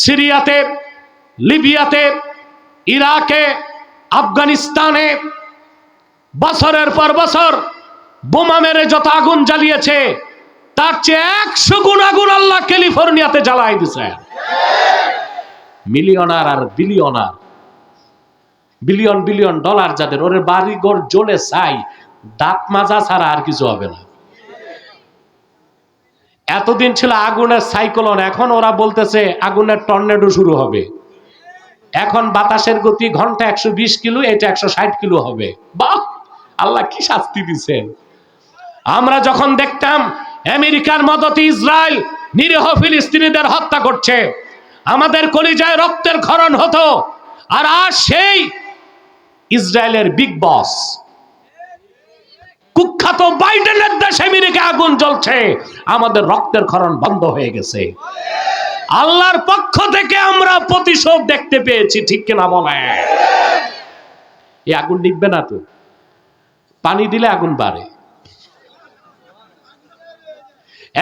সিরিয়াতে, লিবিয়াতে, ইরাকে, আফগানিস্তানে বছরের পর বছর বোমা মেরে যত আগুন জ্বালিয়েছে তার চেয়ে 100 গুণ আগুন আল্লাহ ক্যালিফোর্নিয়াতে জ্বালাই দিছে। মিলিয়নার আর বিলিয়নার, বিলিয়ন বিলিয়ন ডলার যাদের, ওর বাড়িঘর জ্বলে ছাই, দাঁত মাজা ছাড়া আর কিছু হবে না। এতদিন ছিল আগুনের সাইক্লোন, এখন ওরা বলতেছে আগুনের টর্নেডো শুরু হবে। এখন বাতাসের গতি ঘন্টা 120 কিলো, এটা 160 কিলো হবে। বাহ, আল্লাহ কি শাস্তি দিচ্ছেন। আমরা যখন দেখতাম আমেরিকার মদতে ইসরায়েল নিরীহ ফিলিস্তিনিদের হত্যা করছে, আমাদের কলিজায় রক্তের ক্ষরণ হতো। আর আজ সেই ইসরায়েলের বিগ বস কুখ্যাত বাইডেনের দেশে আমেরিকা আগুন জ্বলছে, আমাদের রক্তের ক্ষরণ বন্ধ হয়ে গেছে। আল্লাহর পক্ষ থেকে আমরা প্রতিশোধ দেখতে পেয়েছি, ঠিক কিনা বলে? এই আগুন নিভবে না তো, পানি দিলে আগুন বাড়ে।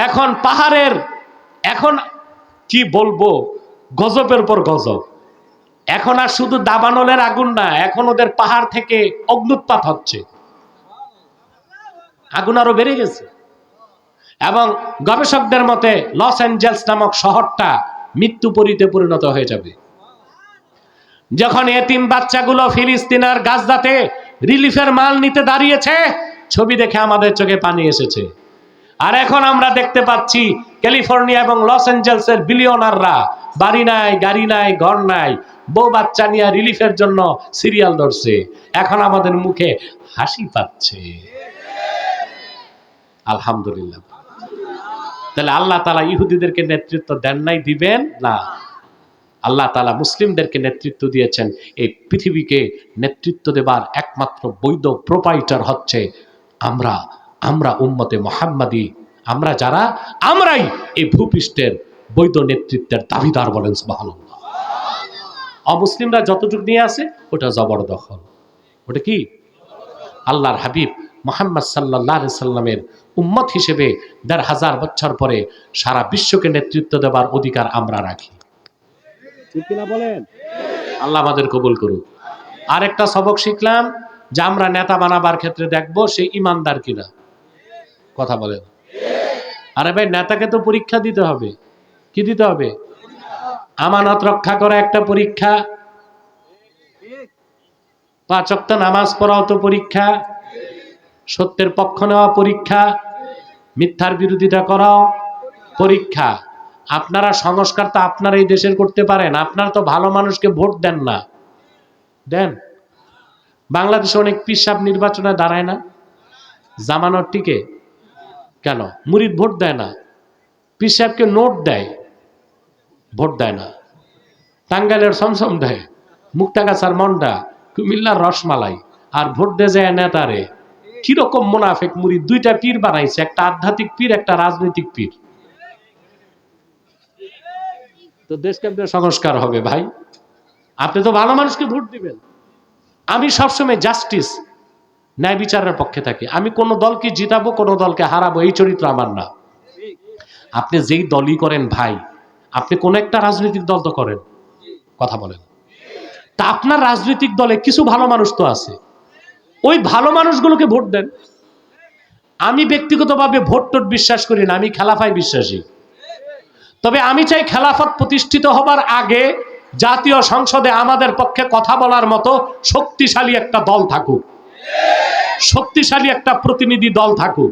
এখন পাহাড়ের, এখন কি বলবো, গজবের পর গজব। এখন আর শুধু দাবানলের আগুন না, এখন ওদের পাহাড় থেকে অগ্নুৎপাত হচ্ছে, আগুন আরো বেড়ে গেছে। এবং গবেষকদের মতে লস অ্যাঞ্জেলস নামক শহরটা মৃত্যুপুরীতে পরিণত হয়ে যাবে। যখন এতিম বাচ্চাগুলো ফিলিস্তিনের গাজাতে রিলিফের মাল নিতে দাঁড়িয়েছে, ছবি দেখে আমাদের চোখে পানি এসেছে। আর এখন আমরা দেখতে পাচ্ছি ক্যালিফোর্নিয়া এবং লস অ্যাঞ্জেলসের বিলিয়নাররা বাড়ি নাই, গাড়ি নাই, ঘর নাই, বউ বাচ্চা নিয়ে রিলিফের জন্য সিরিয়াল ধরছে। এখন আমাদের মুখে হাসি পাচ্ছে। আলহামদুলিল্লাহ। তাহলে আল্লাহ তাআলা ইহুদিদেরকে নেতৃত্ব দেন নাই, দিবেন না। আল্লাহ তাআলা মুসলিমদেরকে নেতৃত্ব দিয়েছেন। এই পৃথিবীকে নেতৃত্ব দেবার একমাত্র বৈধ প্রোপাইটার হচ্ছে আমরা। আমরা উম্মতে মুহাম্মাদি, আমরা যারা, আমরাই এই ভূপৃষ্ঠের বৈধ নেতৃত্বের দাবিদার। বলেন সুবহানাল্লাহ। অমুসলিমরা যতটুকু নিয়ে আছে ওটা জবরদখল। ওটা কি? আল্লাহর হাবিব মুহাম্মদ সাল্লাল্লাহু আলাইহি সাল্লামের উম্মত হিসেবে ১৫০০ বছর পরে সারা বিশ্বকে নেতৃত্ব দেবার অধিকার আমরা রাখি, ঠিক কিনা বলেন? আল্লাহ আমাদের কবুল করুক। আরেকটা সবক শিখলাম যে আমরা নেতা বানাবার ক্ষেত্রে দেখবো সে ইমানদার কিনা। কথা বলেন। আরে ভাই, নেতাকে তো পরীক্ষা দিতে হবে। কি দিতে হবে? আমানত রক্ষা করা একটা পরীক্ষা, 5 ওয়াক্ত নামাজ পড়াও তো পরীক্ষা, সত্যের পক্ষ নেওয়া পরীক্ষা, মিথ্যার বিরোধিতা করাও পরীক্ষা। আপনারা সংস্কার তো আপনারা এই দেশের করতে পারেন, আপনারা তো ভালো মানুষকে ভোট দেন না। দেন? বাংলাদেশে অনেক পীর সাহেব নির্বাচনে দাঁড়ায় না, জামানত টিকে কেন? মুরিদ ভোট দেয় না, পীর সাহেবকে নোট দেয়, ভোট দেয় না। টাঙ্গাইলের সমসম দেয়, মুক্তাগাছার মন্ডা, কুমিল্লার রসমালাই, আর ভোট দিয়ে যায় নেতারে। কিরকম মুনাফেক মুরিদ! 2টা পীর বানাইছে, একটা আধ্যাত্মিক পীর, একটা রাজনৈতিক পীর। তো দেশ কেমনে সংস্কার হবে ভাই? আপনি তো ভালো মানুষকে ভোট দিবেন। আমি সবসময় জাস্টিস, ন্যায় বিচারের পক্ষে থাকি। আমি কোন দলকে জিতাবো, কোন দলকে হারাবো, এই চরিত্র আমার না। আপনি যেই দলই করেন ভাই, আপনি কোন একটা রাজনৈতিক দল তো করেন, কথা বলেন। তা আপনার রাজনৈতিক দলে কিছু ভালো মানুষ তো আছে, ওই ভালো মানুষগুলোকে ভোট দেন। আমি ব্যক্তিগতভাবে ভোট টোট বিশ্বাস করি না, আমি খেলাফায় বিশ্বাসী। তবে আমি চাই খেলাফত প্রতিষ্ঠিত হবার আগে জাতীয় সংসদে আমাদের পক্ষে কথা বলার মতো শক্তিশালী একটা দল থাকুক, শক্তিশালী একটা প্রতিনিধি দল থাকুক।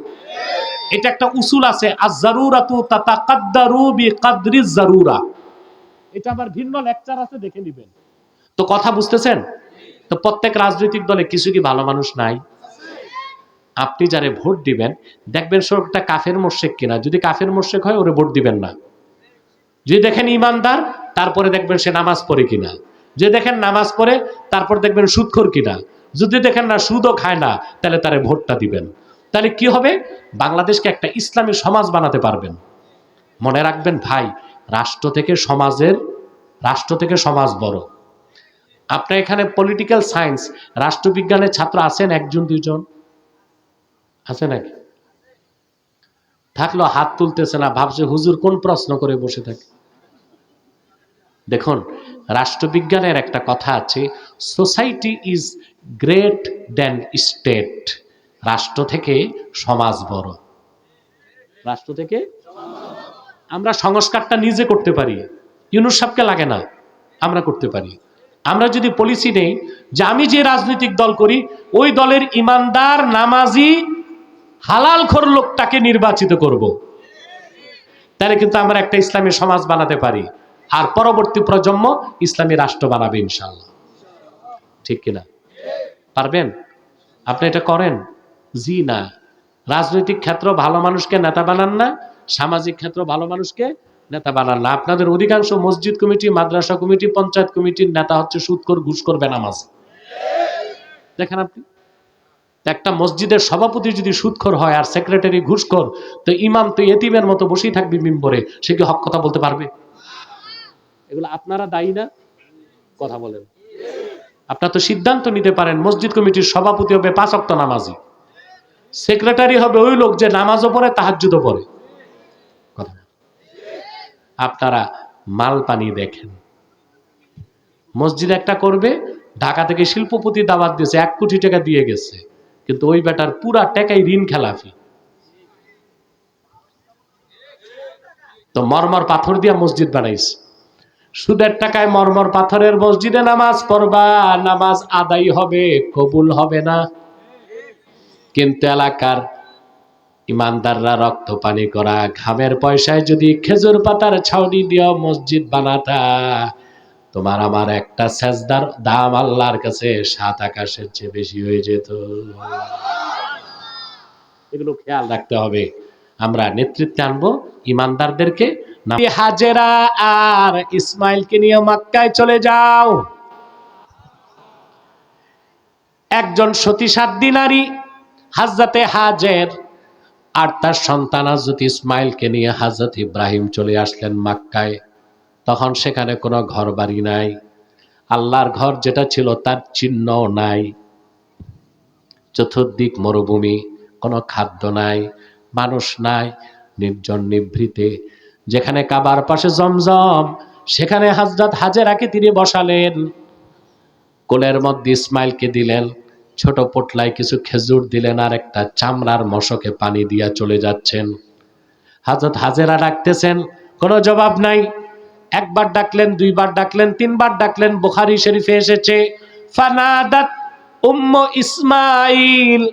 এটা একটা উসুল আছে, আজ-জারুরাতু তাতাকাদ্দারু বিকাদরিজ জারুরা। এটা আবার ভিন্ন লেকচার আছে, দেখে নেবেন। তো কথা বুঝতেছেন? তো প্রত্যেক রাজনৈতিক দলে কিছু কি ভালো মানুষ নাই? আপনি যারে ভোট দিবেন দেখবেন সবটা কাফের মোশরিক কিনা। যদি কাফের মোশরিক হয় ওরে ভোট দিবেন না। যদি দেখেন ইমানদার, তারপরে দেখবেন সে নামাজ পড়ে কিনা। যদি দেখেন নামাজ পড়ে, তারপর দেখবেন সুদখোর কিনা। যদি দেখেন না সুদও খায় না, তাহলে তারে ভোটটা দিবেন। তাহলে কি হবে? বাংলাদেশকে একটা ইসলামী সমাজ বানাতে পারবেন। মনে রাখবেন ভাই, রাষ্ট্র থেকে সমাজ বড়। আপনার এখানে পলিটিক্যাল সায়েন্স, রাষ্ট্রবিজ্ঞানের ছাত্র আছেন 1 2 জন? আছে নাকি? থাকলো হাত তুলতেছে না, ভাবছে হুজুর কোন প্রশ্ন করে বসে থাকে। দেখুন, রাষ্ট্রবিজ্ঞানের একটা কথা আছে, society is great then state. রাষ্ট্র থেকে সমাজ বড়। রাষ্ট্র থেকে আমরা সংস্কারটা নিজে করতে পারি, ইউনূস সাহেবকে লাগে না, আমরা করতে পারি। আমরা যদি পলিসি নেই যে আমি যে রাজনৈতিক দল করি ওই দলের ইমানদার নামাজি হালালখোর লোকটাকে নির্বাচিত করব, তাহলে কিন্তু আমরা একটা ইসলামী সমাজ বানাতে পারি, আর পরবর্তী প্রজন্ম ইসলামী রাষ্ট্র বানাবে ইনশাআল্লাহ। ঠিক কিনা? পারবেন? আপনি এটা করেন? জি না। রাজনৈতিক ক্ষেত্র ভালো মানুষকে নেতা বানান না, সামাজিক ক্ষেত্র ভালো মানুষকে নেতা বানান না। আপনাদের অধিকাংশ মসজিদ কমিটি, মাদ্রাসা কমিটি, পঞ্চায়েত কমিটির নেতা হচ্ছে সুদখোর, ঘুষখোর, বেনামাজ। দেখেন আপনি, একটা মসজিদের সভাপতি যদি সুদখোর হয় আর সেক্রেটারি ঘুষখোর, তো ইমাম তো এতিমের মতো বসেই থাকবে মিম্বরে, সে কি হক কথা বলতে পারবে? এগুলো আপনারা দায়ী না? কথা বলেন। আপনারা তো সিদ্ধান্ত নিতে পারেন মসজিদ কমিটির সভাপতি হবে 5 ওয়াক্ত নামাজি, সেক্রেটারি হবে ওই লোক যে নামাজও পড়ে তাহাজ্জুদও পড়ে। কথা, আপনারা মাল পানি দেখেন। মসজিদ একটা করবে, ঢাকা থেকে শিল্পপতি দাওয়াত দিয়েছে, 1 কোটি টাকা দিয়ে গেছে, কিন্তু ওই বেটার পুরা টাকাই ঋণ খেলাফি। তো মরমর পাথর দিয়া মসজিদ বানাইছে, সুদের টাকায় মরমর পাথরের মসজিদে নামাজ পড়বা, নামাজ আদায় হবে, কবুল হবে না। কিন্তু এলাকার ইমানদাররা রক্ত পানি করা ঘামের পয়সায় যদি খেজুর পাতার ছাউনি দিয়ে মসজিদ বানাতা, তোমার আমার একটা সেজদার দাম আল্লাহর কাছে 7 আকাশের চেয়ে বেশি হয়ে যেত। এগুলো খেয়াল রাখতে হবে। আমরা নেতৃত্বে আনবো ইমানদারদেরকে। হাজেরা আর ইসমাইলকে নিয়ে মক্কায় চলে যাও। একজন সতী সাধ্বী নারী হযরতে হাজের আর তার সন্তান হযরত ইসমাইলকে নিয়ে হযরত ইব্রাহিম চলে আসলেন মক্কায়। তখন সেখানে কোনো ঘর বাড়ি নাই, আল্লাহর ঘর যেটা ছিল তার চিহ্নও নাই। চতুর্দিক মরুভূমি, কোনো খাদ্য নাই, মানুষ নাই, নির্জন নিভৃতে। যেখানে কাবার পাশে জমজম, সেখানে হযরত হাজেরাকে তিনি বসালেন, কোলের মধ্যে ইসমাইলকে দিলেন, ছোট পোটলায় কিছু খেজুর দিলেন, আর একটা চামড়ার মশকে পানি দিয়া চলে যাচ্ছেন। হযরত হাজেরা ডাকতেছেন, কোনো জবাব নাই। একবার ডাকলেন, 2 বার ডাকলেন, 3 বার ডাকলেন। বুখারী শরীফে এসেছে, ফানাদাত উম্মু ইসমাইল,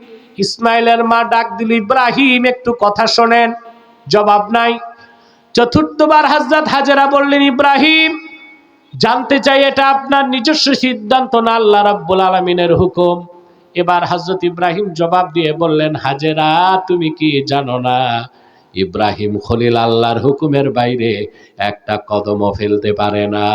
ইসমাইলের মা ডাক দিল, ইব্রাহিম একটু কথা শোনেন। জবাব নাই। চতুর্থবার হযরত হাজেরা বললেন, ইব্রাহিম জানতে চাই এটা আপনার নিজস্ব সিদ্ধান্ত না আল্লাহ রাব্বুল আলামিনের হুকুম? এবার হযরত ইব্রাহিম জবাব দিয়ে বললেন, হাজেরা তুমি কি জানো না ইব্রাহিম খলিল আল্লাহর হুকুমের বাইরে একটা কদমও ফেলতে পারে না।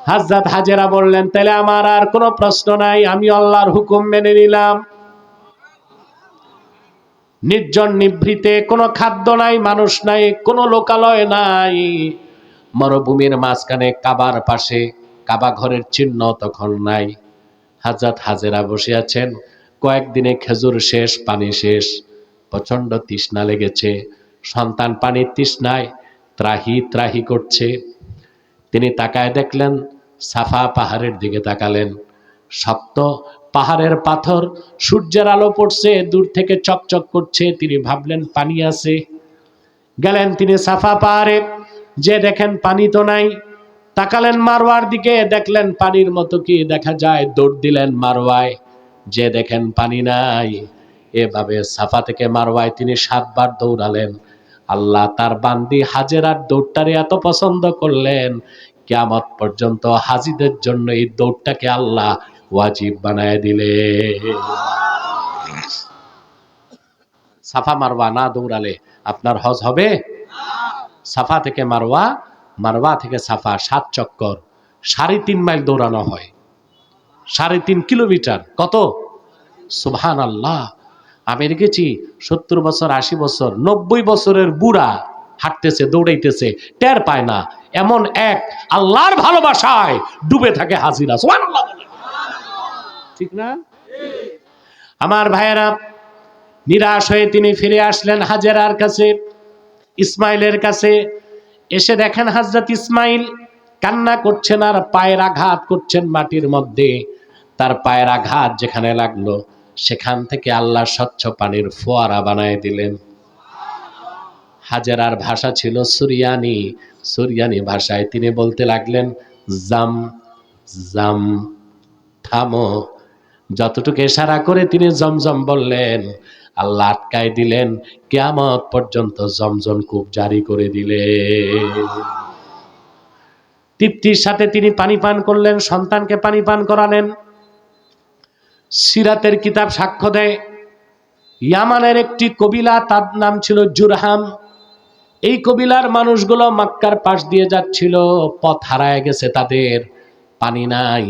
হযরত হাজেরা বললেন, তাহলে আমার আর কোনো প্রশ্ন নাই, আমি আল্লাহর হুকুম মেনে নিলাম। নির্জন নিভৃতে, কোনো খাদ্য নাই, মানুষ নাই, কোনো লোকালয় নাই, মরুভূমির মাঝখানে, কাবার পাশে, কাবা ঘরের চিহ্ন তখন নাই। হযরত হাজেরা বসে আছেন, কয়েকদিনে খেজুর শেষ, পানি শেষ, প্রচন্ড তৃষ্ণা লেগেছে। সন্তান পানির তৃষ্ণায় ত্রাহি ত্রাহি করছে। তিনি তাকায় দেখলেন, সাফা পাহাড়ের দিকে তাকালেন, শক্ত পাহাড়ের পাথর, সূর্যের আলো পড়ছে, দূর থেকে চকচক করছে। তিনি ভাবলেন পানি আছে। গেলেন তিনি সাফা পাহাড়ে, যে দেখেন পানি তো নাই। তাকালেন মারওয়ার দিকে, দেখলেন পানির মতো কি দেখা যায়, দৌড় দিলেন মারওয়ায়, যে দেখেন পানি নাই। এভাবে সাফা থেকে মারওয়ায় তিনি 7 বার দৌড়ালেন। আল্লাহ তার বান্দি হাজেরার দৌড়টারে এত পছন্দ করলেন, কিয়ামত পর্যন্ত হাজিদের জন্য এই দৌড়টাকে আল্লাহ ওয়াজিব বানায় দিলে। সাফা মারওয়া না দৌড়ালে আপনার হজ হবে? সাফা থেকে মারওয়া, মারওয়া থেকে সাফা 7 চক্কর, 3.5 মাইল দৌড়ানো হয়, 3.5 কিলোমিটার। কত? সুবহানাল্লাহ। আমি দেখেছি 70 বছর, 80 বছর, 90 বছরের বুড়া হাঁটতেছে, দৌড়াইতেছে, টের পায় না। এমন এক আল্লাহর ভালোবাসায় ডুবে থাকে হাজিরা। সুবহানাল্লাহ, ঠিক না? আমার ভাইয়েরা, নিরাশ হয়ে তিনি ফিরে আসলেন হাজেরার কাছে, ইসমাইলের কাছে। এসে দেখেন হযরত ইসমাইল কান্না করছেন আর পায়ের আঘাত করছেন মাটির মধ্যে। তার পায়ের আঘাত যেখানে লাগলো সেখান থেকে আল্লাহ স্বচ্ছ পানির ফোয়ারা বানায় দিলেন। হাজেরার ভাষা ছিল সুরিয়ানি। সুরিয়ানি ভাষায় তিনি বলতে লাগলেন, জাম জাম, থামো। যতটুকু ইশারা করে তিনি জমজম বললেন, আল্লাহ আটকায় দিলেন, কিয়ামত পর্যন্ত জমজম কূপ জারি করে দিলেন। তৃপ্তির সাথে তিনি পানি পান করলেন, সন্তানকে পানি পান করালেন। সিরাতের কিতাব সাক্ষ্য দেয়, ইয়ামানের একটি কবিলা, তার নাম ছিল জুরহাম। এই কবিলার মানুষগুলো মক্কার পাশ দিয়ে যাচ্ছিল, পথ হারায় গেছে তাদের, পানি নাই।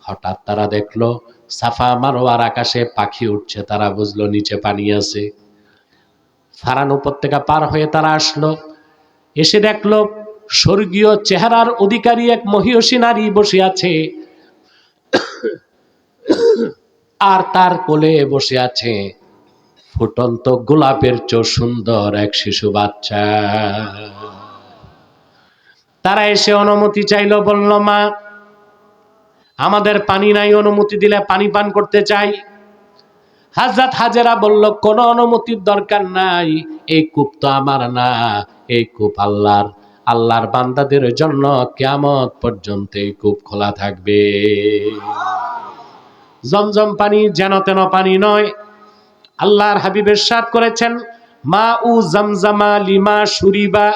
হঠাৎ তারা দেখলো সাফা মারোয়ার আকাশে পাখি উঠছে, তারা বুঝলো নিচে পানি আছে। ফারান উপত্যকা পার হয়ে তারা আসলো, এসে দেখলো স্বর্গীয় চেহারার অধিকারী এক মহিষী নারী বসে আছে, আর তার কোলে বসে আছে ফুটন্ত গোলাপের চেয়ে সুন্দর এক শিশু বাচ্চা। তারা এসে অনুমতি চাইলো, বলল, মা আমাদের পানি নাই, অনুমতি দিলে পানি পান করতে চাই। হযরত হাজেরা বলল, কোনো অনুমতির দরকার নাই, এই কূপ তো আমার না, এই কূপ আল্লাহর। আল্লাহর বান্দাদের জন্য কিয়ামত পর্যন্ত এই কূপ খোলা থাকবে। জমজম পানি যেন তেন পানি নয়। আল্লাহর হাবিব ইরশাদ করেছেন, মা উ জমজমা লিমা শুরিবা।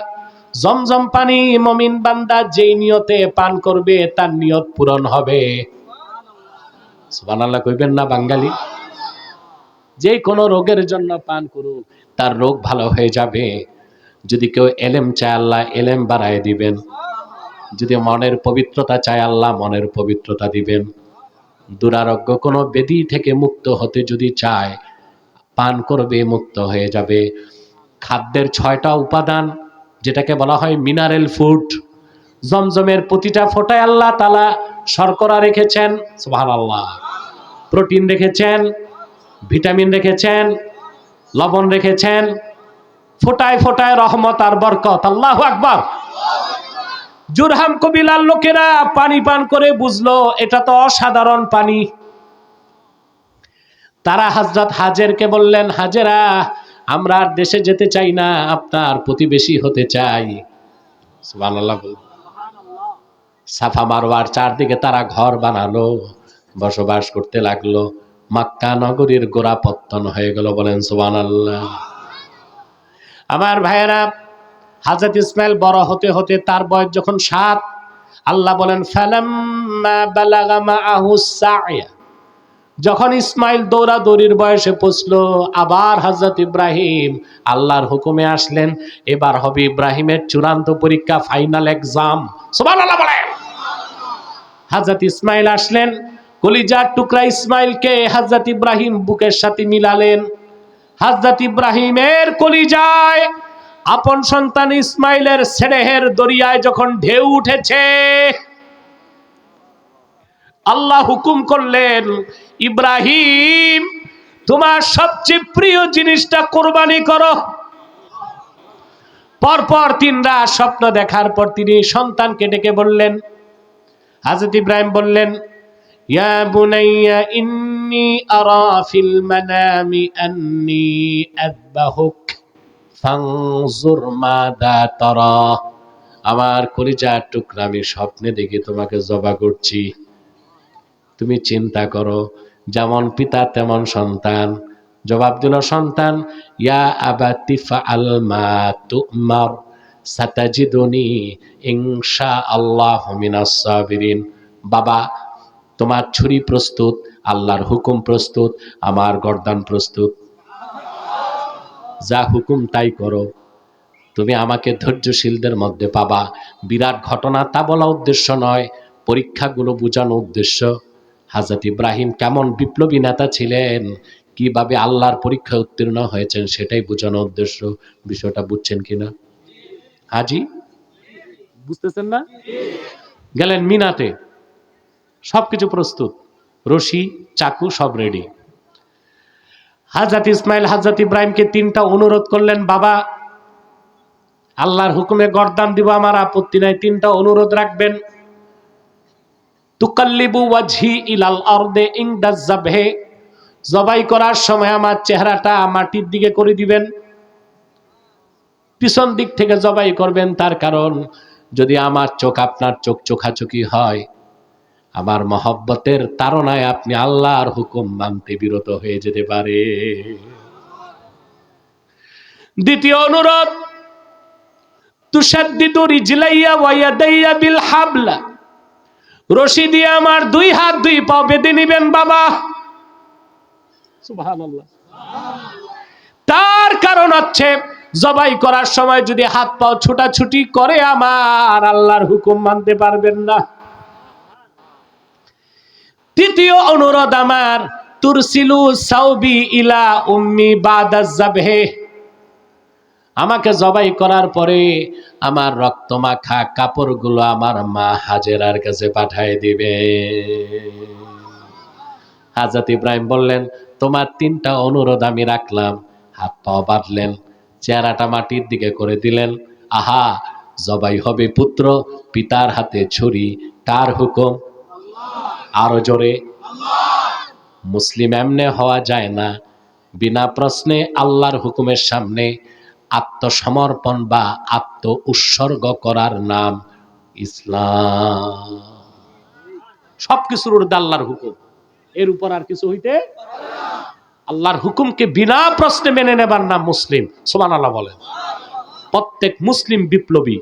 জমজম পানি মুমিন বান্দা যেই নিয়তে পান করবে তার নিয়ত পূরণ হবে। সুবহানাল্লাহ কইবেন না বাঙালি? যে কোনো রোগের জন্য পান করুক, তার রোগ ভালো হয়ে যাবে। যদি কেউ এলেম চায়, আল্লাহ এলেম বাড়ায় দিবেন। যদি মনের পবিত্রতা চায়, আল্লাহ মনের পবিত্রতা দিবেন। দুরারোগ্য কোনো ব্যাধি থেকে মুক্ত হতে যদি চায়, পান করবে, মুক্ত হয়ে যাবে। খাদ্যের 6টা উপাদান, যেটাকে বলা হয় মিনারেল ফুড, জমজমের প্রতিটা ফোঁটায় আল্লাহ তাআলা শর্করা রেখেছেন, সুবহানাল্লাহ, প্রোটিন রেখেছেন, ভিটামিন রেখেছেন, লবণ রেখেছেন, ফোঁটায় ফোঁটায় রহমত আর বরকত। আল্লাহু আকবার। জুরহাম কবিলার লোকেরা পানি পান করে বুঝলো এটা তো অসাধারণ পানি। তারা হযরত হাজেরকে বললেন, হাজেরা, আমরা আর দেশে যেতে চাই না, আপনার প্রতিবেশী হতে চাই। সুবহানাল্লাহ। সাফা মারওয়ার চারদিকে তারা ঘর বানালো, বসবাস করতে লাগলো। মক্কা নগরীর গোড়াপত্তন হয়ে গেল, বলেন সুবহানাল্লাহ। আমার ভাইয়েরা, হযরত ইসমাইল বড় হতে হতে তার বয়স যখন 7, আল্লাহ বলেন, ফালাম্মা বালাগা মাআহু সা'য়া। যখন ইসমাইল দৌড়াদৌড়ির বয়সে পৌঁছলো, আবার হযরত ইব্রাহিম আল্লাহর হুকুমে আসলেন। এবার হবে ইব্রাহিমের চূড়ান্ত পরীক্ষা, ফাইনাল এক্সাম। সুবহানাল্লাহ বলেন। হযরত ইসমাইল আসলেন, কলিজার টুকরা ইসমাইলকে হযরত ইব্রাহিম বুকের সাথে মিলালেন। হযরত ইব্রাহিমের কলিজায় আপন সন্তান ইসমাইলের স্নেহের দরিয়ায় যখন ঢেউ উঠেছে, আল্লাহ হুকুম করলেন, ইব্রাহিম, তোমার সবচেয়ে প্রিয় জিনিসটা কোরবানি করো। পরপর 3 রাত স্বপ্ন দেখার পর তিনি সন্তানকে ডেকে বললেন, হযরত ইব্রাহিম বললেন, ইয়া বুনাইয়া ইন্নী আরা ফিল মানামি আন্নী আযবাহুক ফানজুর মাযা তারা। আমার কলিজার টুকরা, আমি স্বপ্নে দেখে তোমাকে জবাই করছি, তুমি চিন্তা করো। যেমন পিতা তেমন সন্তান। জবাব দিল সন্তান, ইয়া আবাতি ফাআল মা তুমার সাতাজিদুনি ইনশাআল্লাহু মিনাস সাবিরিন। বাবা, তোমার ছুরি প্রস্তুত, আল্লাহর হুকুম প্রস্তুত, আমার গর্দান প্রস্তুত। যা হুকুম তাই করো, তুমি আমাকে ধৈর্যশীলদের মধ্যে পাবা। বিরাট ঘটনা তা বলা উদ্দেশ্য নয়, পরীক্ষাগুলো বোঝানো উদ্দেশ্য। হযরত ইব্রাহিম কেমন বিপ্লবী নেতা ছিলেন, কিভাবে আল্লাহর পরীক্ষায় উত্তীর্ণ হয়েছেন, সেটাই বোঝানো উদ্দেশ্য। বিষয়টা বুঝছেন কিনা হাজি? বুঝতেছেন না? গেলেন মিনাতে, সবকিছু প্রস্তুত, রশি চাকু সব রেডি। হযরত ইসমাইল হযরত ইব্রাহিমকে 3টা অনুরোধ করলেন, বাবা, আল্লাহর হুকুমে গর্দান দিব, আমার আপত্তি নাই। তিনটা অনুরোধ রাখবেন। তুকাল্লিবু ওয়াজহি ইলাল আরদে ইনদা যাবহে, জবাই করার সময় আমার চেহারাটা মাটির দিকে করে দিবেন, পিছন দিক থেকে জবাই করবেন। তার কারণ যদি আমার চোখ আপনার চোখ চোখাচোখি হয়, আমার মহব্বতের তাড়নায় আপনি আল্লাহর হুকুম মানতে বিরত হয়ে যেতে পারে। দ্বিতীয় অনুরোধ, তুশাদ্দিদু রিজলাইয়া ওয়া ইয়াদাইয়া বিল হাবলা, রশি দিয়ে আমার দুই হাত দুই পা বেঁধে নিবেন বাবা। সুবহানাল্লাহ। তার কারণ হচ্ছে জবাই করার সময় যদি হাত পাও ছুটাছুটি করে আমার আল্লাহর হুকুম মানতে পারবেন না। তৃতীয় অনুরোধ আমার, তুরসিলু সাউবি ইলা উম্মি বাদা যাবহে, আমাকে জবাই করার পরে আমার রক্তমাখা কাপড়গুলো আমার মা হাজেরার কাছে পাঠিয়ে দিবে। হযরত ইব্রাহিম বললেন, তোমার তিনটা অনুরোধ আমি রাখলাম। হাত পা বাঁধলেন, চেহারাটা মাটির দিকে করে দিলেন। আহা, জবাই হবে পুত্র, পিতার হাতে ছুরি, কার হুকুম? আরো জোরে। মুসলিম এমনে হওয়া যায় না, বিনা প্রশ্নে আল্লাহর হুকুমের সামনে আত্মসমর্পণ বা আত্ম উৎসর্গ করার নাম ইসলাম। সবকিছুর ঊর্ধ্বে আল্লাহর হুকুম, এর উপর আর কিছু হইতে। আল্লাহর হুকুমকে বিনা প্রশ্নে মেনে নেবার নাম মুসলিম। সুবহানাল্লাহ বলেন। প্রত্যেক মুসলিম বিপ্লবী।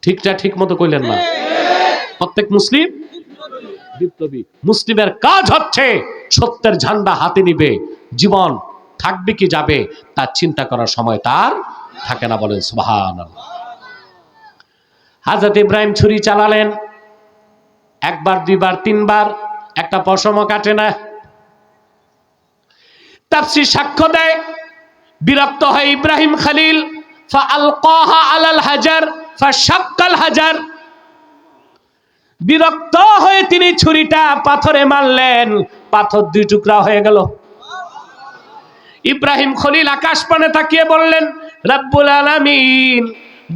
ঠিকটা ঠিক মতো কইলেন না? প্রত্যেক মুসলিম বিপ্লবী। মুসলিমের কাজ হচ্ছে সত্যের ঝান্ডা হাতে নিবে, জীবন থাকবে কি যাবে তার চিন্তা করার সময় তার থাকে না। বলেন সুবহানাল্লাহ। হযরত ইব্রাহিম ছুরি চালালেন, একবার দুইবার তিনবার, একটা পশমও কাটে না। তাফসীর সাক্ষ্য দেয়, বিরক্ত হয় ইব্রাহিম খলিল, ফাআলকাহা আলাল হাজার ফাশাক্কাল হাজার, বিরক্ত হয়ে তিনি ছুরিটা পাথরে মারলেন, পাথর দুই টুকরা হয়ে গেল। ইব্রাহিম খলিল আকাশ পানে তাকিয়ে বললেন, রব্বুল আলামিন,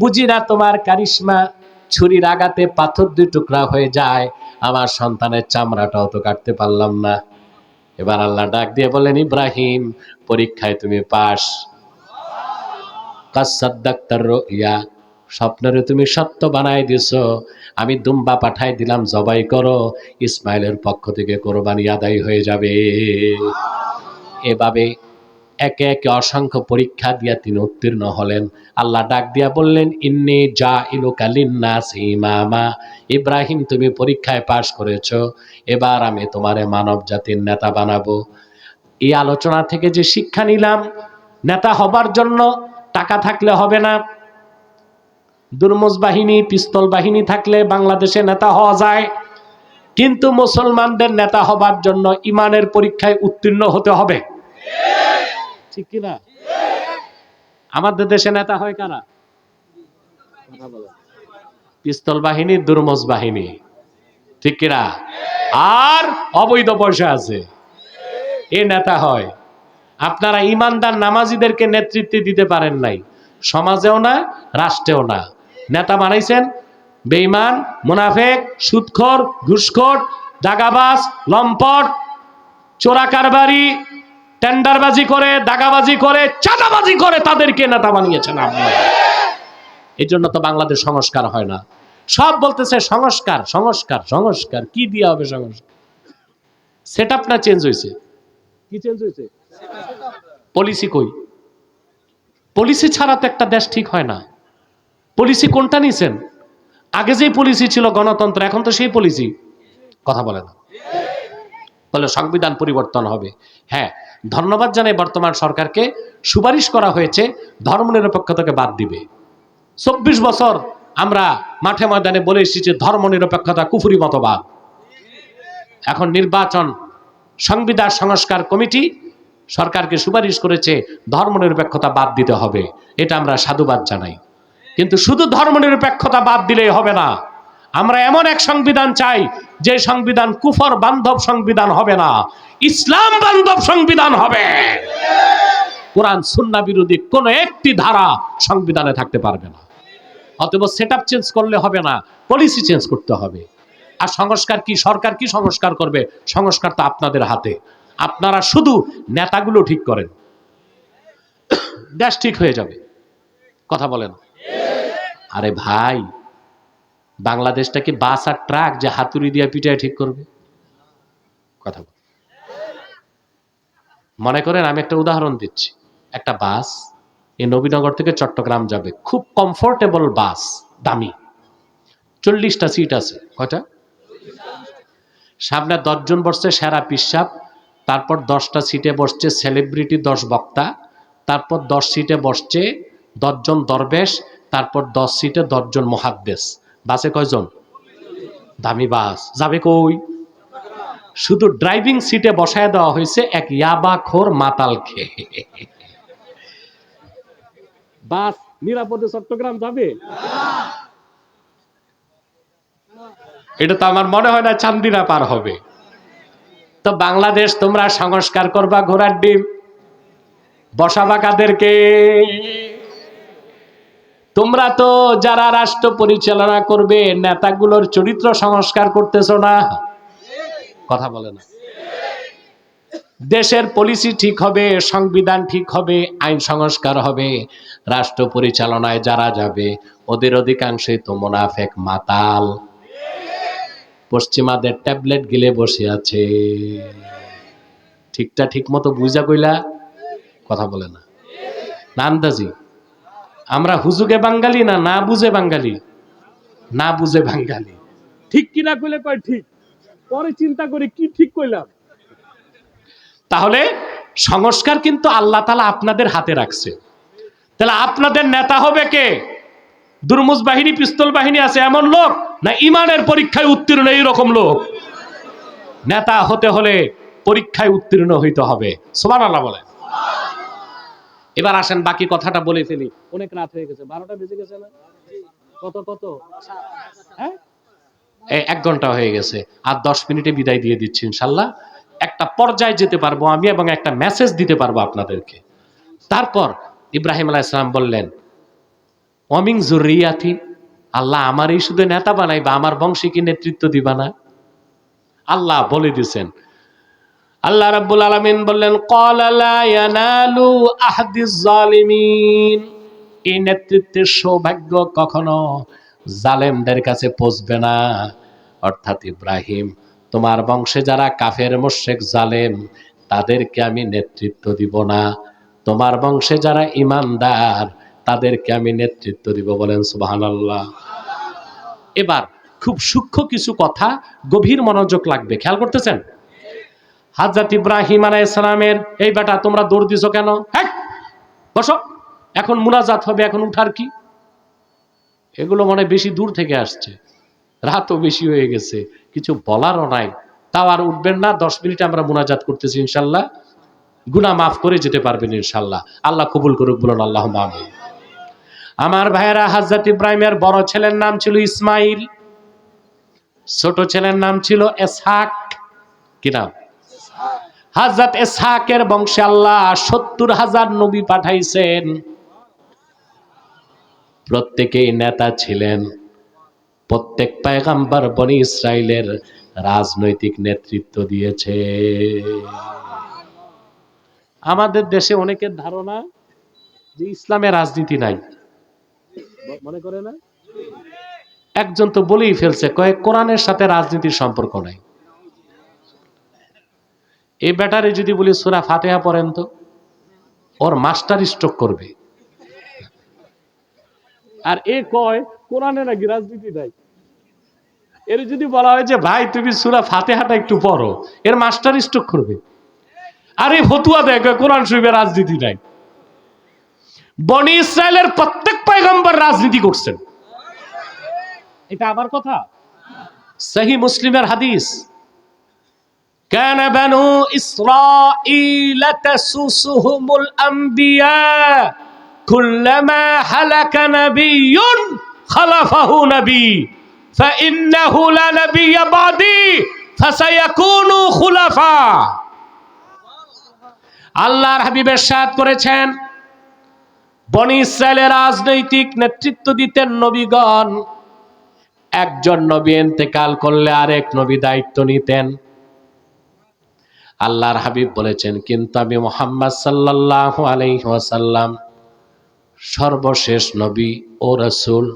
বুঝি না তোমার কারিশমা, ছুরির আঘাতে পাথর দুই টুকরা হয়ে যায়, আমার সন্তানের চামড়াটাও তো কাটতে পারলাম না। এবার আল্লাহ ডাক দিয়ে বললেন, ইব্রাহিম, পরীক্ষায় তুমি পাস। কাসাদ্দাক্তার রুইয়া, স্বপ্নরে তুমি সত্য বানাই দিছো। আমি দুম্বা পাঠাই দিলাম, জবাই করো, ইসমাইলের পক্ষ থেকে কোরবানি আদায় হয়ে যাবে। এভাবে একে একে অসংখ্য পরীক্ষা দিয়া তিনি উত্তীর্ণ হলেন। আল্লাহ ডাক দিয়া বললেন, ইন্নী জাইলুকা লিন্নাসি ইমামা, ইব্রাহিম তুমি পরীক্ষায় পাশ করেছো, এবার আমি তোমারে মানব জাতির নেতা বানাবো। এই আলোচনা থেকে যে শিক্ষা নিলাম, নেতা হবার জন্য টাকা থাকলে হবে না। দুর্মুজ বাহিনী, পিস্তল বাহিনী থাকলে বাংলাদেশে নেতা হওয়া যায়, কিন্তু মুসলমানদের নেতা হবার জন্য ইমানের পরীক্ষায় উত্তীর্ণ হতে হবে। ঠিক কিনা? আমাদের দেশে নেতা হয় কারা? পিস্তল বাহিনী, দুর্মুজ বাহিনী, ঠিক কিনা? আর অবৈধ পয়সা আছে, এ নেতা হয়। আপনারা ইমানদার নামাজিদেরকে নেতৃত্ব দিতে পারেন নাই, সমাজেও না, রাষ্ট্রেও না। নেতা বানাইছেন বেঈমান, মুনাফেক, সুদখোর, ঘুষখোর, দাগাবাজ, লম্পট, চোরা কারবারি, টেন্ডারবাজি করে, দাগাবাজি করে, চাঁদাবাজি করে, তাদেরকে নেতা বানিয়েছেন আপনি। এই জন্য তো বাংলাদেশ সংস্কার হয় না। সব বলতেছে সংস্কার সংস্কার সংস্কার, কি দিয়ে হবে সংস্কার? সেট আপ না চেঞ্জ হয়েছে? কি চেঞ্জ হয়েছে? পলিসি কই? পলিসি ছাড়া তো একটা দেশ ঠিক হয় না। পলিসি কোনটা নিছেন? আগে যেই পলিসি ছিল গণতন্ত্র, এখন তো সেই পলিসি। কথা বলে না। বলে সংবিধান পরিবর্তন হবে। হ্যাঁ, ধন্যবাদ জানাই বর্তমান সরকারকে, সুপারিশ করা হয়েছে ধর্মনিরপেক্ষতাকে বাদ দিবে। 24 বছর আমরা মাঠে ময়দানে বলে এসেছি ধর্মনিরপেক্ষতা কুফরি মতবাদ। এখন নির্বাচন সংবিধান সংস্কার কমিটি সরকারকে সুপারিশ করেছে ধর্মনিরপেক্ষতা বাদ দিতে হবে। এটা আমরা সাধুবাদ জানাই। কিন্তু শুধু ধর্মনিরপেক্ষতা বাদ দিলেই হবে না, আমরা এমন এক সংবিধান চাই যে সংবিধান কুফর বান্ধব সংবিধান হবে না, ইসলাম বান্ধব সংবিধান হবে। কোরআন সুন্নাহ বিরোধী কোন একটি ধারা সংবিধানে থাকতে পারবে না। অতএব সেটআপ চেঞ্জ করলে হবে না, পলিসি চেঞ্জ করতে হবে। আর সংস্কার কি, সরকার কি সংস্কার করবে? সংস্কার তো আপনাদের হাতে। আপনারা শুধু নেতাগুলো ঠিক করেন, দেশ ঠিক হয়ে যাবে। কথা বলেন। আরে ভাই, বাংলাদেশটা কি বাস আর ট্রাক যে হাতুড়ি দিয়ে পিটায় ঠিক করবে? কথা বল। মনে করেন আমি একটা উদাহরণ দিচ্ছি, একটা বাস এই নবীনগর থেকে চট্টগ্রাম যাবে, খুব কমফোর্টেবল বাস, দামি, 40টা সিট আছে। কয়টা? সামনে 10 জন বসছে সেরা পিসাব, তারপর 10টা সিটে বসছে সেলিব্রিটি 10 বক্তা, তারপর 10 সিটে বসছে 10 জন দরবেশ, তারপর 10 সিটে 10 জন মুহাদ্দিস। বাসে কয়জন? দামি বাস, যাবে কই? শুধু ড্রাইভিং সিটে বসায় দেওয়া হয়েছে এক ইয়াবাখোর মাতাল খেয়ে। বাস নিরাপদে চট্টগ্রাম যাবে? এটা তো আমার মনে হয় না চান্দিনা পার হবে। তো বাংলাদেশ তোমরা সংস্কার করবা ঘোড়ার ডিম, বসাবা কাদেরকে? তোমরা তো যারা রাষ্ট্র পরিচালনা করবে নেতাগুলোর চরিত্র সংস্কার করতেছো না। কথা বলে না। দেশের পলিসি ঠিক হবে, সংবিধান ঠিক হবে, আইন সংস্কার হবে, রাষ্ট্র পরিচালনায় যারা যাবে ওদের অধিকাংশই তো মুনাফেক মাতাল, পশ্চিমাদের ট্যাবলেট গিলে বসে আছে। ঠিকটা ঠিক মতো বুঝা কইলা? কথা বলে না। আন্দাজি আমরা হুজুগে বাঙালি না না বুঝে বাঙালি? না বুঝে বাঙালি। ঠিক কিনা কইলে কয় ঠিক, পরে চিন্তা করি কি ঠিক কইলাম। তাহলে সংস্কার কিন্তু আল্লাহ তাআলা আপনাদের হাতে রাখছে। তাহলে আপনাদের নেতা হবে কে? দুর্মুজ বাহিনী, পিস্তল বাহিনী আছে এমন লোক, না ইমানের পরীক্ষায় উত্তীর্ণ এইরকম লোক? নেতা হতে হলে পরীক্ষায় উত্তীর্ণ হইতে হবে। সুবহানাল্লাহ বলে। এবার আসেন বাকি কথাটা বলে ফেলি, অনেক রাত হয়ে গেছে, 12টা বেজে গেছে না? কত কত? হ্যাঁ, 1 ঘন্টা হয়ে গেছে। আর 10 মিনিটে বিদায় দিয়ে দিচ্ছি ইনশাল্লাহ। একটা পর্যায়ে যেতে পারবো আমি এবং একটা মেসেজ দিতে পারবো আপনাদেরকে। তারপর ইব্রাহিম আলাইহিস সালাম বললেন, ওয়ামিন যুররিয়াতি, আল্লাহ আমারই শুধু নেতা বানাইবা, আমার বংশে কি নেতৃত্ব দিবা না? আল্লাহ বলে দিয়েছেন। আল্লাহ রাব্বুল আলামিন বললেন, ক্বালা লা ইয়ানালু আহদিজ জালিমিন, এই নেতৃত্বের সৌভাগ্য কখনো জালেমদের কাছে পৌঁছবে না। অর্থাৎ ইব্রাহিম, তোমার বংশে যারা কাফের মুশরিক জালেম তাদেরকে আমি নেতৃত্ব দিব না, তোমার বংশে যারা ঈমানদার তাদেরকে আমি নেতৃত্ব দিব। বলেন সুবহানাল্লাহ। এবার খুব সূক্ষ্ম কিছু কথা, গভীর মনোযোগ লাগবে, খেয়াল করতেছেন? হযরত ইব্রাহিম আলাইহিস সালামের এই বেটা তোমরা দৌড় দিছো কেন? হ্যাঁ বসো, এখন মুনাজাত হবে, এখন উঠার কি? এগুলো মনে বেশি দূর থেকে আসছে, রাতও বেশি হয়ে গেছে, কিছু বলারও নাই। তাও আর উঠবেন না, 10 মিনিট আমরা মুনাজাত করতেছি ইনশাল্লাহ, গুনাহ মাফ করে যেতে পারবেন ইনশাল্লাহ। আল্লাহ কবুল করুক, বলুন আল্লাহুম্মা আমিন। আমার ভাইয়েরা, হযরত ইব্রাহিমের বড় ছেলের নাম ছিল ইসমাইল, ছোট ছেলের নাম ছিল ইসহাক। কি নাম? হযরত ইসহাকের বংশে আল্লাহ 70,000 নবী পাঠাইছেন, প্রত্যেকেই নেতা ছিলেন। প্রত্যেক পয়গম্বর বনি ইসরাইলের রাজনৈতিক নেতৃত্ব দিয়েছে। আমাদের দেশে অনেকের ধারণা যে ইসলামে রাজনীতি নাই, মনে করে না? একজন তো বলেই ফেলছে, কয়েক কোরআনের সাথে রাজনীতির সম্পর্ক নাই। এই ব্যাটারে যদি বলি সূরা ফাতিহা পড়েন তো ওর মাস্টার স্ট্রোক করবে। আর এ কয় কোরআনে নাকি রাজনীতি নাই। এর যদি বলা হয় যে ভাই তুমি সূরা ফাতিহাটা একটু পড়ো, এর মাস্টার স্ট্রোক করবে। আর এই ফতুয়া দেয় কোরআন শরীফে রাজনীতি নাই। বনি ইসরায়েলের প্রত্যেক পয়গম্বর রাজনীতি করছেন, এটা আমার কথা। সহিহ মুসলিমের হাদিস, কানা বানু ইসরাঈল তাসুসুহুমুল আম্বিয়া কুল্লামা হালাকা নাবিয়্যুন খালাফাহু নবী ফাইন্নাহু লা নাবিয়্যা বাদি ফাসায়াকুনু খুলাফা। আল্লাহর হাবিব ইরশাদ করেছেন, বনি ইসরায়েলের রাজনৈতিক নেতৃত্ব দিতেন নবীগণ। একজন নবী ইন্তেকাল করলে আরেক নবী দায়িত্ব নিতেন। আল্লাহর হাবিব বলেছেন, কিন্তু আমি মুহাম্মদ সাল্লাল্লাহু আলাইহি ওয়াসাল্লাম সর্বশেষ নবী ও রাসূল।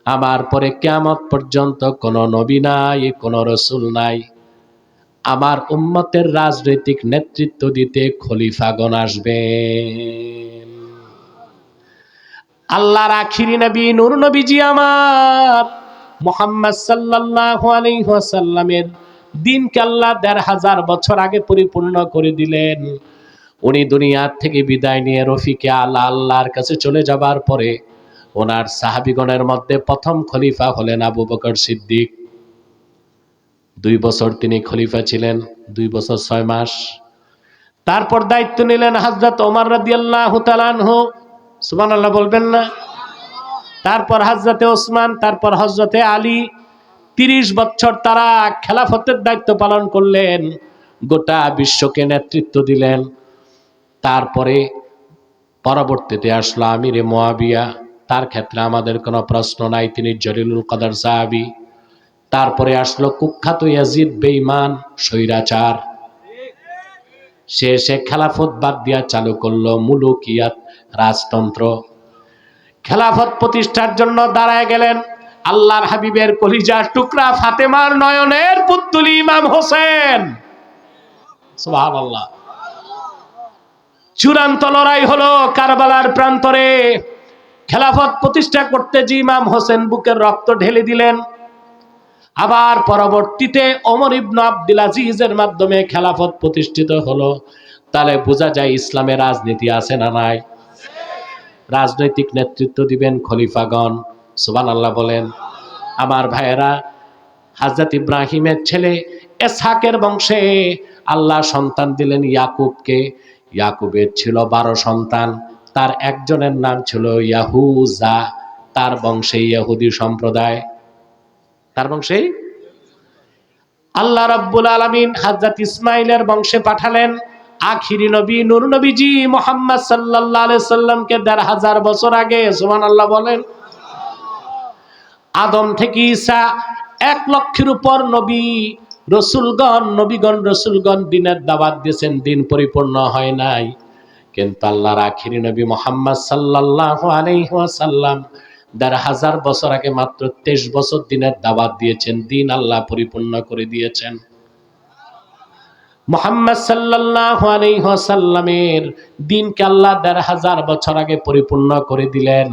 আমার পরে কিয়ামত পর্যন্ত কোনো নবী নাই, কোনো রাসূল নাই। আমার উম্মতের রাজনৈতিক নেতৃত্ব দিতে খলিফাগণ আসবেন। আল্লাহর আখিরি নবী নূর নবীজি আমার মুহাম্মদ সাল্লাল্লাহু আলাইহি ওয়াসাল্লামের দিনকে আল্লাহ ১৫০০ বছর আগে পরিপূর্ণ করে দিলেন। উনি দুনিয়ার থেকে বিদায় নিয়ে রফিকে আলা আল্লাহর কাছে চলে যাবার পরে ওনার সাহাবীগণের মধ্যে প্রথম খলিফা হলেন আবু বকর সিদ্দিক। ২ বছর তিনি খলিফা ছিলেন, ২ বছর ৬ মাস। তারপর দায়িত্ব নিলেন হযরত ওমর রাদিয়াল্লাহু তাআলা আনহু, সুবহানাল্লাহ বলবেন না? তারপর হযরতে ওসমান, তারপর হযরতে আলী। ৩০ বছর তারা খেলাফতের দায়িত্ব পালন করলেন, গোটা বিশ্বকে নেতৃত্ব দিলেন। তারপরে পরবর্তীতে আসলো আমিরে মুয়াবিয়া, তার ক্ষেত্রে আমাদের কোনো প্রশ্ন নাই, তিনি জলিলুল কদর সাহাবী। তারপরে আসলো কুখ্যাত ইয়াজিদ বেঈমান স্বৈরাচার, সে খেলাফত বাদ দিয়া চালু করলো মুলুকিয়াত, রাজতন্ত্র। খেলাফত প্রতিষ্ঠার জন্য দাঁড়ায় গেলেন আল্লাহর হাবিবের কলিজার টুকরা ফাতেমার নয়নের পুত্তলি ইমাম হোসেন। সুবহানাল্লাহ। চূড়ান্ত লড়াই হলো কারবালার প্রান্তরে। খেলাফত প্রতিষ্ঠা করতে যে ইমাম হোসেন বুকের রক্ত ঢেলে দিলেন, আবার পরবর্তীতে ওমর ইবনে আব্দুল আজিজের মাধ্যমে খেলাফত প্রতিষ্ঠিত হলো। তাহলে বোঝা যায় ইসলামে রাজনীতি আছে না নাই? রাজনৈতিক নেতৃত্ব দিবেন খলিফাগণ। সুবহানাল্লাহ বলেন। আমার ভাইয়েরা, হযরত ইব্রাহিমের ছেলে ইসহাকের বংশে আল্লাহ সন্তান দিলেন ইয়াকুবকে। ইয়াকুবের ছিল ১২ সন্তান, তার একজনের নাম ছিল ইয়াহুজা। তার বংশে ইহুদি সম্প্রদায়, তার বংশে আল্লাহ রাব্বুল আলামিন হযরত ইসমাইলের বংশে পাঠালেন আখিরি নবী নূর নবীজি মুহাম্মদ সাল্লাল্লাহু আলাইহি সাল্লামকে ১৫০০ বছর আগে। সুবহানাল্লাহ বলেন। আদম থেকে ঈসা ১ লক্ষের উপর নবী নবীগণ রসুলগণ দিনের দাওয়াত দিয়েছেন, দিন পরিপূর্ণ হয় নাই। কিন্তু আল্লাহর আখিরি নবী মুহাম্মদ সাল্লাল্লাহু আলাইহি ওয়াসাল্লাম ১৫০০ বছর আগে মাত্র ২৩ বছর দিনের দাওয়াত দিয়েছেন, দিন আল্লাহ পরিপূর্ণ করে দিয়েছেন। মুহাম্মদ সাল্লাল্লাহু আলাইহি ওয়াসাল্লামের দিনকে আল্লাহ ১৫০০ বছর আগে পরিপূর্ণ করে দিলেন।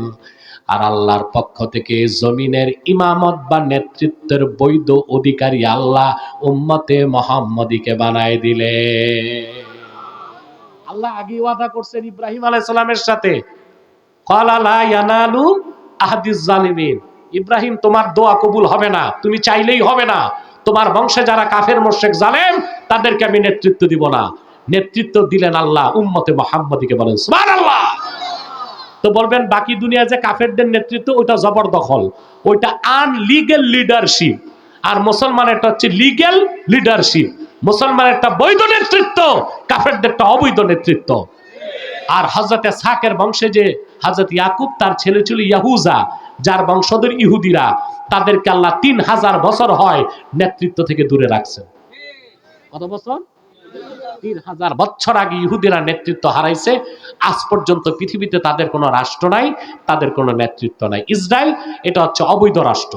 আর আল্লাহর পক্ষ থেকে জমিনের ইমামত বা নেতৃত্বের বৈধ অধিকারী আল্লাহ উম্মতে মুহাম্মদীকে বানায় দিলেন। আল্লাহ আগে ওয়াদা করছেন ইব্রাহিম আলাইহিস সালামের সাথে, ক্বালা লা ইয়ানালু আহদিজ জালিমিন। ইব্রাহিম, তোমার দোয়া কবুল হবে না, তুমি চাইলেই হবে না। তোমার বংশে যারা কাফের মুশরিক জালেম, তাদেরকে আমি নেতৃত্ব দিব না। নেতৃত্ব দিলেন আল্লাহ উম্মতে মুহাম্মদীকে। বলেন সুবহানাল্লাহ। তো বলবেন বাকি দুনিয়া যে কাফেরদের নেতৃত্ব, ওইটা জবরদখল, ওইটা আনলিগ্যাল লিডারশিপ। আর মুসলমানেরটা হচ্ছে লিগ্যাল লিডারশিপ। মুসলমানেরটা বৈধ নেতৃত্ব, কাফেরদেরটা অবৈধ নেতৃত্ব। আর হযরত ইসহাকের বংশে যে হযরত ইয়াকুব, তার ছেলে ছিল ইয়াহুজা, যার বংশধর ইহুদিরা, তাদেরকে আল্লাহ ৩০০০ বছর হয় নেতৃত্ব থেকে দূরে রাখছেন। কত বছর? ৩০০০ বছর আগে ইহুদিরা নেতৃত্ব হারাইছে। আজ পর্যন্ত পৃথিবীতে তাদের কোনো রাষ্ট্র নাই, তাদের কোনো নেতৃত্ব নাই। ইসরায়েল, এটা হচ্ছে অবৈধ রাষ্ট্র,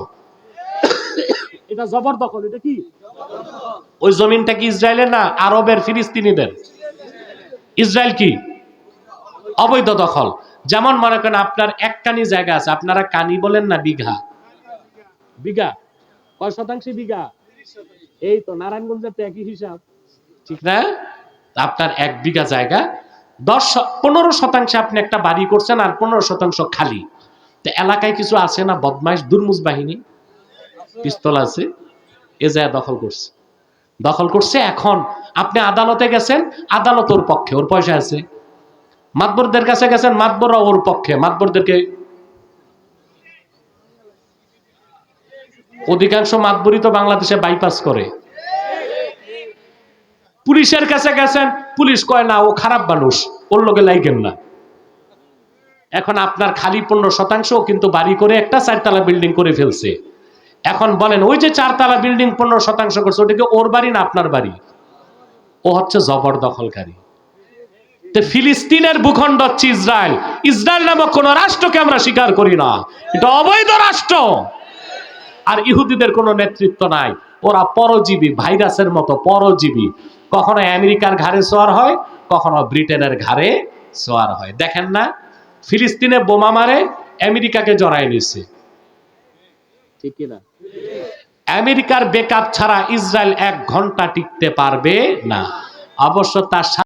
এটা জবরদখল। এটা কি? ওই জমিনটা কি ইসরায়েলের না? আরবের, ফিলিস্তিনিদের। ইসরায়েল কি? অবৈধ দখল। যেমন মনে করেন আপনার এক কানি জায়গা আছে, আপনারা কানি বলেন না বিঘা? বিঘা কয় শতাংশে বিঘা? এই তো নারায়ণগঞ্জের তো একই হিসাব, ঠিক না? আপনার ১ বিঘা জায়গা ১৫ শতাংশে আপনি একটা বাড়ি করছেন, আর ১৫ শতাংশ খালি। তো এলাকায় কিছু আছে না বদমাইশ দুর্মুজ বাহিনী, পিস্তল আছে, এ জায়গা দখল করছে। এখন আপনি আদালতে গেছেন, আদালত ওর পক্ষে, ওর পয়সা আছে। মাতবরদের কাছে গেছেন, মাতবররা ওর পক্ষে, মাতবরদেরকে। অধিকাংশ মাতবরই তো বাংলাদেশে বাইপাস করে। পুলিশ পুলিশের কাছে গেছেন, পুলিশ কয় না ও খারাপ মানুষ, ওর লোকে লাইগেন না। এখন আপনার খালি 15% কিন্তু বাড়ি করে একটা 4 তলা বিল্ডিং করে ফেলছে। এখন বলেন ওই যে 4 তলা বিল্ডিং 15% করছে, ওটা কি ওর বাড়ি না আপনার বাড়ি? ও হচ্ছে জবরদখলকারী। ফিলিস্তিনের ভূখণ্ড হচ্ছে ইসরায়েল। ইসরায়েল নামক কোন রাষ্ট্রকে আমরা স্বীকার করি না, এটা অবৈধ রাষ্ট্র। আর ইহুদিদের কোনো নেতৃত্ব নাই, ওরা পরজীবী, ভাইরাসের মতো পরজীবী। কখনো আমেরিকার ঘাড়ে সোয়ার হয়, কখনো ব্রিটেনের ঘাড়ে সোয়ার হয়। দেখেন না, ফিলিস্তিনে বোমা মারে, আমেরিকাকে জড়ায় নিচ্ছে, ঠিক না? আমেরিকার ব্যাকআপ ছাড়া ইসরায়েল 1 ঘন্টা টিকতে পারবে না। অবশ্য তার